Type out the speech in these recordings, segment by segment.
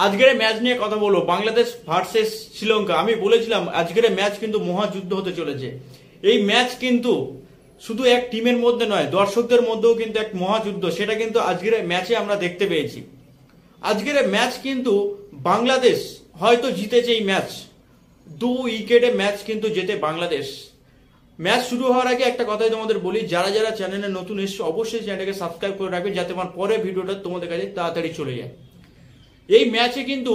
আজকের ম্যাচ নিয়ে কথা বলবো, বাংলাদেশ ভার্সেস শ্রীলঙ্কা। আমি বলেছিলাম আজকের ম্যাচ কিন্তু মহাযুদ্ধ হতে চলেছে। এই ম্যাচ কিন্তু শুধু এক টিমের মধ্যে নয়, দর্শকদের মধ্যেও কিন্তু এক মহাযুদ্ধ, সেটা কিন্তু আজকের ম্যাচে আমরা দেখতে পেয়েছি। আজকের ম্যাচ কিন্তু বাংলাদেশ হয়তো জিতেছে এই ম্যাচ, 2 উইকেটে ম্যাচ কিন্তু জেতে বাংলাদেশ। ম্যাচ শুরু হওয়ার আগে একটা কথাই তোমাদের বলি, যারা যারা চ্যানেলে নতুন এসছে অবশ্যই চ্যানেলটাকে সাবস্ক্রাইব করে রাখবে, যাতে আমার পরের ভিডিওটা তোমাদের কাছে তাড়াতাড়ি চলে যায়। এই ম্যাচে কিন্তু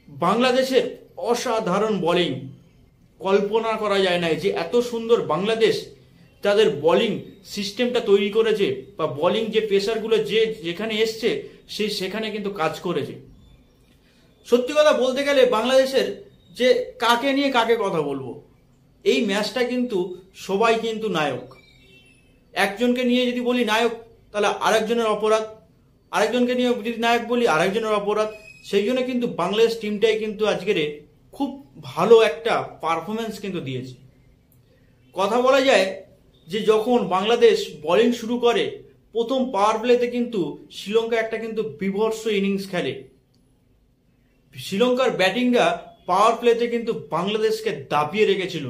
বাংলাদেশের অসাধারণ বোলিং, কল্পনা করা যায় না যে এত সুন্দর বাংলাদেশ তাদের বোলিং সিস্টেমটা তৈরি করেছে, বা বোলিং যে পেসারগুলো যেখানে এসছে সেখানে কিন্তু কাজ করেছে। সত্যি কথা বলতে গেলে বাংলাদেশের যে কাকে নিয়ে কাকে কথা বলবো, এই ম্যাচটা কিন্তু সবাই কিন্তু নায়ক। একজনকে নিয়ে যদি বলি নায়ক, তাহলে আরেকজনের অপরাধ, আরেকজনকে নিয়ে যদি নায়ক বলি আরেকজনের অপরাধ। সেই জন্য কিন্তু বাংলাদেশ টিমটাই কিন্তু আজকের খুব ভালো একটা পারফরমেন্স কিন্তু দিয়েছে। কথা বলা যায় যে যখন বাংলাদেশ বোলিং শুরু করে, প্রথম পাওয়ার প্লেতে কিন্তু শ্রীলঙ্কা একটা কিন্তু বিভৎস ইনিংস খেলে। শ্রীলঙ্কার ব্যাটিংরা পাওয়ার প্লেতে কিন্তু বাংলাদেশকে দাবিয়ে রেখেছিল।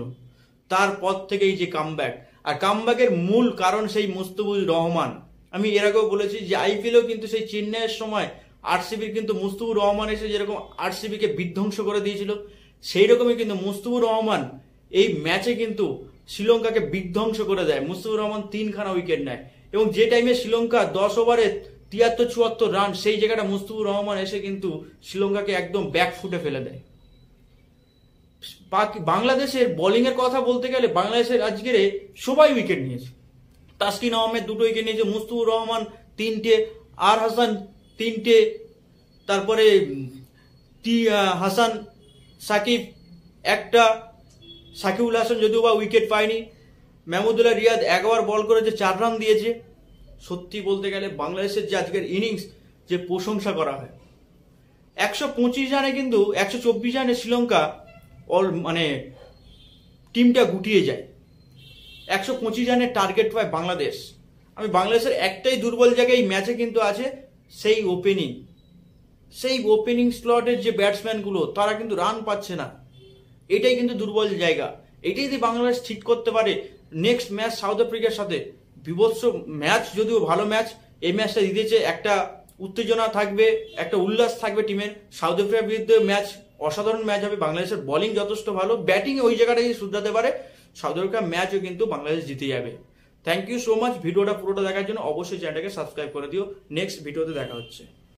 তারপর থেকেই যে কামব্যাক, আর কামব্যাকের মূল কারণ সেই মুস্তাফিজুর রহমান। আমি এর আগেও বলেছি যে আইপিএলেও কিন্তু সেই চেন্নাইয়ের সময় আরসিবির কিন্তু মুস্তাফিজুর রহমান এসে যেরকম আরসিবিকে বিধ্বংস করে দিয়েছিল, সেই রকমই কিন্তু মুস্তাফিজুর রহমান এই ম্যাচে কিন্তু শ্রীলঙ্কাকে বিধ্বংস করে দেয়। মুস্তাফিজুর রহমান 3খানা উইকেট নেয়, এবং যে টাইমে শ্রীলঙ্কা 10 ওভারে 73-74 রান, সেই জায়গাটা মুস্তাফিজুর রহমান এসে কিন্তু শ্রীলঙ্কাকে একদম ব্যাকফুটে ফেলে দেয়। বাংলাদেশের বোলিং এর কথা বলতে গেলে বাংলাদেশের আজকের সবাই উইকেট নিয়েছে। তাসকিন আহমেদ 2টো উইকেট নিয়েছে, মুস্তাফিজুর রহমান 3টে, আর হাসান 3টে, তারপরে হাসান সাকিব 1টা, সাকিবুল হাসান যদিও বা উইকেট পায়নি, মাহমুদুল্লাহ রিয়াদ 11 বল করেছে 4 রান দিয়েছে। সত্যি বলতে গেলে বাংলাদেশের যে আজকের ইনিংস যে প্রশংসা করা হয়, 125 রানে কিন্তু 124 রানে শ্রীলঙ্কা টিমটা গুটিয়ে যায়। 125 রানের টার্গেট পায় বাংলাদেশ। আমি বাংলাদেশের একটাই দুর্বল জায়গায় এই ম্যাচে কিন্তু আছে, সেই ওপেনিং স্লটের যে ব্যাটসম্যানগুলো তারা কিন্তু রান পাচ্ছে না। এটাই কিন্তু দুর্বল জায়গা। এটাই যদি বাংলাদেশ ঠিক করতে পারে, নেক্সট ম্যাচ সাউথ আফ্রিকার সাথে বিভৎস ম্যাচ, যদিও ভালো ম্যাচ, এই ম্যাচটা দিতেছে, একটা উত্তেজনা থাকবে, একটা উল্লাস থাকবে টিমের। সাউথ আফ্রিকার বিরুদ্ধে ম্যাচ অসাধারণ ম্যাচ হবে। বাংলাদেশের বোলিং যথেষ্ট ভালো, ব্যাটিং ওই জায়গাটাই শুধরাতে পারে, সাউথ আফ্রিকার ম্যাচও কিন্তু বাংলাদেশ জিতে যাবে। থ্যাংক ইউ সো মাচ ভিডিওটা পুরোটা দেখার জন্য। অবশ্যই চ্যানেলটাকে সাবস্ক্রাইব করে দিও। নেক্সট ভিডিওতে দেখা হচ্ছে।